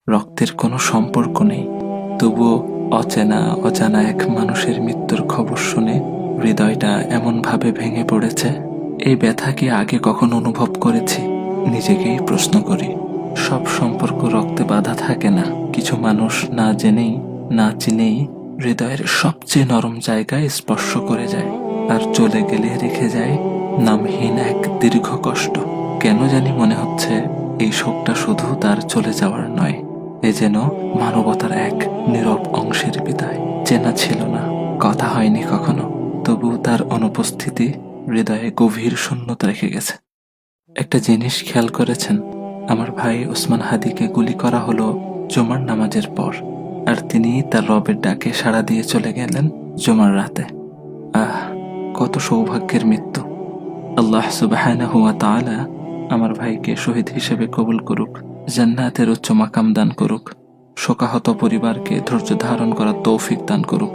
রক্তের কোনো সম্পর্ক নেই, তবুও অজানা এক মানুষের মৃত্যুর খবর শুনে হৃদয়টা এমনভাবে ভেঙে পড়েছে। এই ব্যথা কি আগে কখনো অনুভব করেছি? নিজেকেই প্রশ্ন করি। সব সম্পর্ক রক্তে বাঁধা থাকে না। কিছু মানুষ না জেনেই না চিনেই হৃদয়ের সবচেয়ে নরম জায়গায় স্পর্শ করে যায়, আর চলে গেলে রেখে যায় নামহীন এক দীর্ঘ কষ্ট। কেন জানি মনে হচ্ছে এই শোকটা শুধু তার চলে যাওয়ার নয়, এ যেন মানবতার এক নীরব অংশের বিদায়। চেনা ছিল না, কথা হয়নি কখনো, তবু তার অনুপস্থিতি হৃদয়ে গভীর শূন্যতা রেখে গেছে। একটা জিনিস খেয়াল করেছেন? আমার ভাই ওসমান হাদিকে গুলি করা হলো জুমার নামাজের পর, আর তিনি তার রবের ডাকে সাড়া দিয়ে চলে গেলেন জুমার রাতে। আহ, কত সৌভাগ্যের মৃত্যু! আল্লাহ সুবহানাহু ওয়া তাআলা আমার ভাইকে শহীদ হিসেবে কবুল করুক, জান্নাতের উচ্চ মাকাম দান করুক, শোকাহত পরিবারকে ধৈর্য ধারণ করার তৌফিক দান করুক।